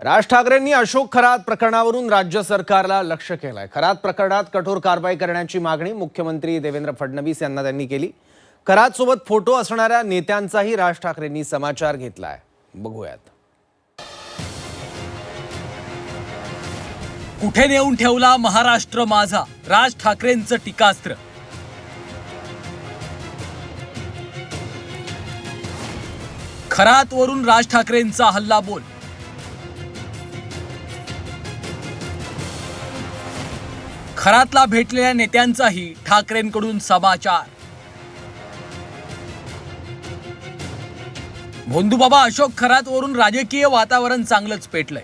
राज ठाकरेंनी अशोक खरात प्रकरणावरून राज्य सरकारला लक्ष्य केलंय। खरात प्रकरणात कठोर कारवाई करण्याची मागणी मुख्यमंत्री देवेंद्र फडणवीस यांना त्यांनी केली। खरात सोबत फोटो असणाऱ्या नेत्यांचाही राज ठाकरेंनी समाचार घेतलाय। बघूयात। कुठे नेऊन ठेवला महाराष्ट्र माझा, राज ठाकरेंचं टीकास्त्र। खरातवरून राज ठाकरेंचा हल्ला बोल। खरातला भेटलेल्या नेत्यांचाही ठाकरेंकडून समाचार। भोंदूबाबा अशोक खरातवरून राजकीय वातावरण चांगलंच पेटलंय।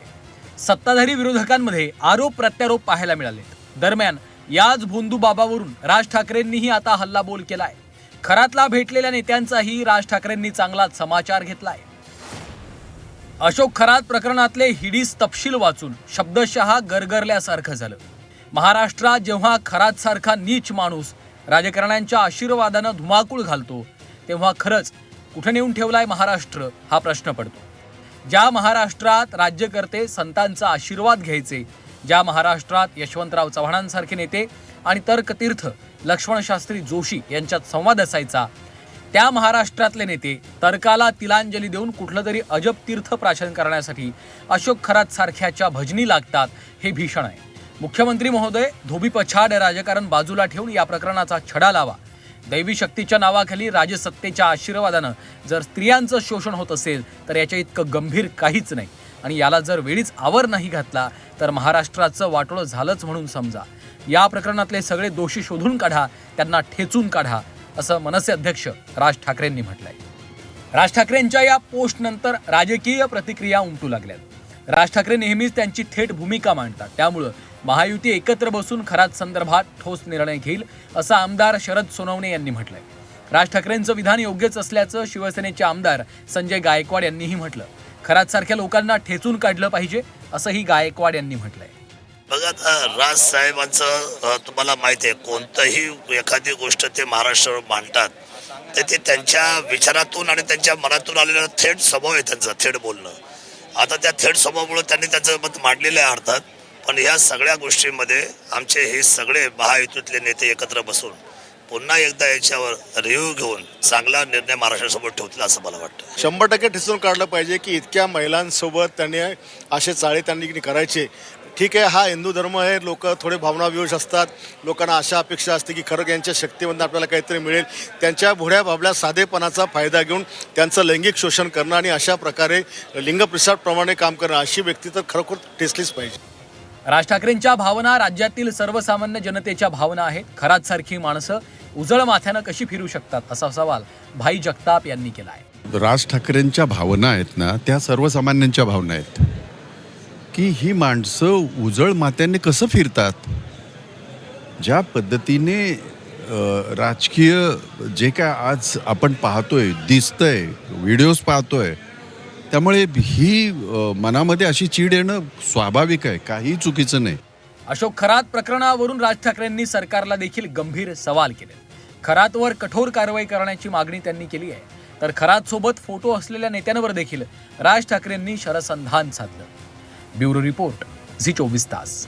सत्ताधारी विरोधकांमध्ये आरोप प्रत्यारोप पाहायला मिळाले। दरम्यान याच भोंदूबाबावरून राज ठाकरेंनीही आता हल्लाबोल केलाय। खरातला भेटलेल्या नेत्यांचाही राज ठाकरेंनी चांगलाच समाचार घेतलाय। अशोक खरात प्रकरणातले हिडीस तपशील वाचून शब्दशः गरगरल्यासारखं झालं। महाराष्ट्रात जेव्हा खरात सारखा नीच माणूस राजकारण्यांच्या आशीर्वादानं धुमाकूळ घालतो, तेव्हा खरंच कुठे नेऊन ठेवलाय महाराष्ट्र हा प्रश्न पडतो। ज्या महाराष्ट्रात राज्यकर्ते संतांचा आशीर्वाद घ्यायचे, ज्या महाराष्ट्रात यशवंतराव चव्हाणांसारखे नेते आणि तर्कतीर्थ लक्ष्मणशास्त्री जोशी यांच्यात संवाद असायचा, त्या महाराष्ट्रातले नेते तर्काला तिलांजली देऊन कुठलं तरी अजब तीर्थ प्राशन करण्यासाठी अशोक खरात सारख्याच्या भजनी लागतात, हे भीषण आहे। मुख्यमंत्री महोदय, धोबीपछाड राजकारण बाजूला ठेवून या प्रकरणाचा छडा लावा। दैवी शक्तीच्या नावाखाली राजसत्तेच्या आशीर्वादानं जर स्त्रियांचं शोषण होत असेल तर याच्या इतकं गंभीर काहीच नाही, आणि याला जर वेळीच आवर नाही घातला तर महाराष्ट्राचं वाटोळं झालंच म्हणून समजा। या प्रकरणातले सगळे दोषी शोधून काढा, त्यांना ठेचून काढा, असं मनसे अध्यक्ष राज ठाकरेंनी म्हटलंय। राज ठाकरेंच्या या पोस्टनंतर राजकीय प्रतिक्रिया उमटू लागल्यात। राज ठाकरे नेहमीच त्यांची थेट भूमिका मांडतात, त्यामुळं महायुती एकत्र बसून खरात संदर्भात ठोस निर्णय घेईल, असं आमदार शरद सोनवणे यांनी म्हटलंय। राज ठाकरेंचं विधान योग्यच असल्याचं शिवसेनेचे आमदार संजय गायकवाड यांनीही म्हटलं। खरात सारख्या लोकांना ठेचून काढलं पाहिजे, असंही गायकवाड यांनी म्हटलंय। बघा, राज साहेबांचं तुम्हाला माहिती आहे, कोणतंही एखादी गोष्ट ते महाराष्ट्रावर मांडतात तर ते त्यांच्या विचारातून आणि त्यांच्या मनातून आलेला थेट स्वभाव आहे त्यांचा, थेट बोलणं। आता त्या थेट स्वभावामुळे त्यांनी त्याचं मत मांडलेलं आहे अर्थात, पण या सगळ्या गोष्टींमध्ये आमचे हे सगळे महायुतीतले नेते एकत्र बसून पुन्हा एकदा याच्यावर रिव्ह्यू घेऊन चांगला निर्णय महाराष्ट्रासोबत ठेवतील असं मला वाटतं। 100% ठिसून काढलं पाहिजे की इतक्या महिलांसोबत त्यांनी असे चाळे त्यांनी करायचे। ठीक आहे, हा हिंदू धर्म आहे, लोक थोडे भावनाविवश असतात, लोकांना अशा अपेक्षा असते की खरं यांच्या शक्तीमधून आपल्याला काहीतरी मिळेल। त्यांच्या भोळ्या भाबल्या साधेपणाचा फायदा घेऊन त्यांचं लैंगिक शोषण करणं आणि अशा प्रकारे लिंगप्रसादप्रमाणे काम करणं, अशी व्यक्ती तर खरोखर ठेचलीच पाहिजे। राज ठाकरेंच्या भावना राज्यातील सर्वसामान्य जनतेच्या भावना आहेत। खरात सारखी माणसं उजळ माथ्यानं कशी फिरू शकतात, असा सवाल भाई जगताप यांनी केला आहे। राज ठाकरेंच्या भावना आहेत ना, त्या सर्वसामान्यांच्या भावना आहेत की ही माणसं उजळ माथ्याने कसं फिरतात। ज्या पद्धतीने राजकीय जे काय आज आपण पाहतोय, दिसतंय, व्हिडिओज पाहतोय, त्यामुळे ही मनामध्ये अशी चीड येणं स्वाभाविक आहे, काही चुकीचं नाही। अशोक खरात प्रकरणावरून राज ठाकरेंनी सरकारला देखील गंभीर सवाल केले। खरातवर कठोर कारवाई करण्याची मागणी त्यांनी केली आहे, तर खरात सोबत फोटो असलेल्या नेत्यांवर देखील राज ठाकरेंनी शरसंधान साधलं। ब्युरो रिपोर्ट, झी 24 तास।